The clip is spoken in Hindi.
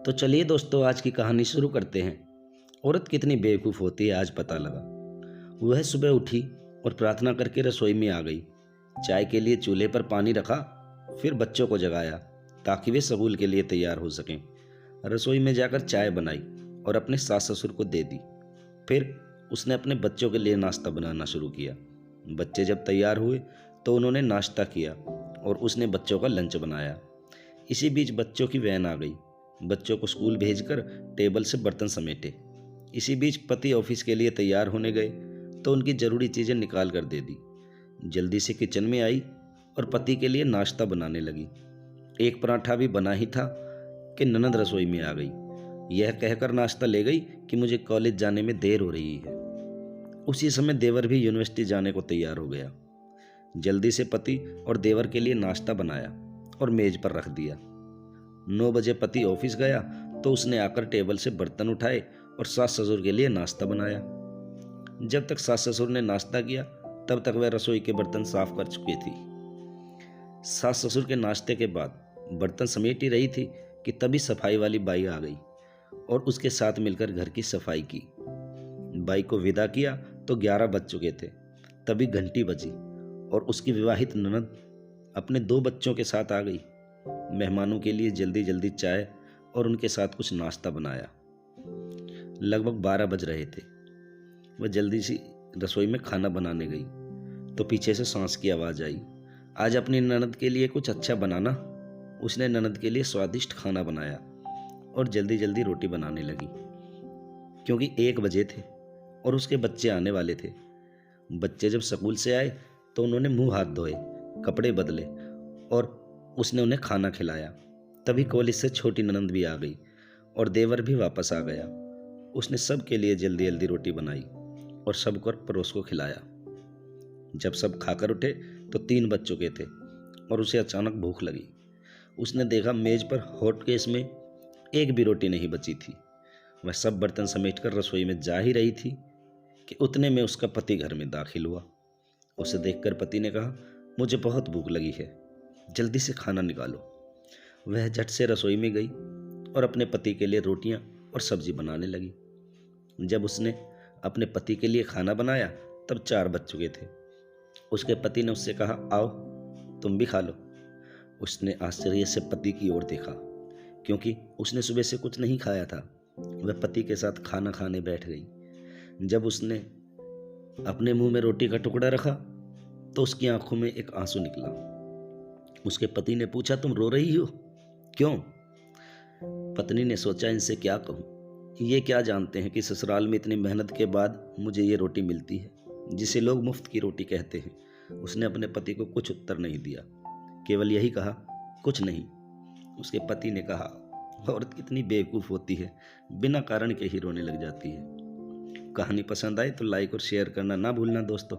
तो चलिए दोस्तों, आज की कहानी शुरू करते हैं। औरत कितनी बेवकूफ़ होती है आज पता लगा। वह सुबह उठी और प्रार्थना करके रसोई में आ गई। चाय के लिए चूल्हे पर पानी रखा, फिर बच्चों को जगाया ताकि वे स्कूल के लिए तैयार हो सकें। रसोई में जाकर चाय बनाई और अपने सास ससुर को दे दी। फिर उसने अपने बच्चों के लिए नाश्ता बनाना शुरू किया। बच्चे जब तैयार हुए तो उन्होंने नाश्ता किया और उसने बच्चों का लंच बनाया। इसी बीच बच्चों की वैन आ गई। बच्चों को स्कूल भेजकर टेबल से बर्तन समेटे। इसी बीच पति ऑफिस के लिए तैयार होने गए तो उनकी ज़रूरी चीज़ें निकाल कर दे दी। जल्दी से किचन में आई और पति के लिए नाश्ता बनाने लगी। एक पराठा भी बना ही था कि ननद रसोई में आ गई। यह कहकर नाश्ता ले गई कि मुझे कॉलेज जाने में देर हो रही है। उसी समय देवर भी यूनिवर्सिटी जाने को तैयार हो गया। जल्दी से पति और देवर के लिए नाश्ता बनाया और मेज पर रख दिया। 9 बजे पति ऑफिस गया तो उसने आकर टेबल से बर्तन उठाए और सास ससुर के लिए नाश्ता बनाया। जब तक सास ससुर ने नाश्ता किया तब तक वह रसोई के बर्तन साफ कर चुकी थी। सास ससुर के नाश्ते के बाद बर्तन समेट ही रही थी कि तभी सफाई वाली बाई आ गई और उसके साथ मिलकर घर की सफाई की। बाई को विदा किया तो 11 बज चुके थे। तभी घंटी बजी और उसकी विवाहित ननद अपने 2 बच्चों के साथ आ गई। मेहमानों के लिए जल्दी जल्दी चाय और उनके साथ कुछ नाश्ता बनाया। लगभग 12 बज रहे थे। वह जल्दी से रसोई में खाना बनाने गई तो पीछे से सांस की आवाज़ आई, आज अपनी ननद के लिए कुछ अच्छा बनाना। उसने ननद के लिए स्वादिष्ट खाना बनाया और जल्दी जल्दी रोटी बनाने लगी क्योंकि 1 बजे थे और उसके बच्चे आने वाले थे। बच्चे जब स्कूल से आए तो उन्होंने मुंह हाथ धोए, कपड़े बदले और उसने उन्हें खाना खिलाया। तभी कॉलेज से छोटी ननद भी आ गई और देवर भी वापस आ गया। उसने सब के लिए जल्दी जल्दी रोटी बनाई और सबको परोस को खिलाया। जब सब खाकर उठे तो 3 बज चुके थे और उसे अचानक भूख लगी। उसने देखा मेज पर हॉट केस में एक भी रोटी नहीं बची थी। वह सब बर्तन समेटकर रसोई में जा ही रही थी कि उतने में उसका पति घर में दाखिल हुआ। उसे देखकर पति ने कहा, मुझे बहुत भूख लगी है, जल्दी से खाना निकालो। वह झट से रसोई में गई और अपने पति के लिए रोटियां और सब्जी बनाने लगी। जब उसने अपने पति के लिए खाना बनाया तब 4 बज चुके थे। उसके पति ने उससे कहा, आओ तुम भी खा लो। उसने आश्चर्य से पति की ओर देखा क्योंकि उसने सुबह से कुछ नहीं खाया था। वह पति के साथ खाना खाने बैठ गई। जब उसने अपने मुंह में रोटी का टुकड़ा रखा तो उसकी आंखों में एक आंसू निकला। उसके पति ने पूछा, तुम रो रही हो, क्यों? पत्नी ने सोचा, इनसे क्या कहूँ, ये क्या जानते हैं कि ससुराल में इतनी मेहनत के बाद मुझे ये रोटी मिलती है जिसे लोग मुफ्त की रोटी कहते हैं। उसने अपने पति को कुछ उत्तर नहीं दिया, केवल यही कहा, कुछ नहीं। उसके पति ने कहा, औरत कितनी बेवकूफ़ होती है, बिना कारण के ही रोने लग जाती है। कहानी पसंद आए तो लाइक और शेयर करना ना भूलना दोस्तों।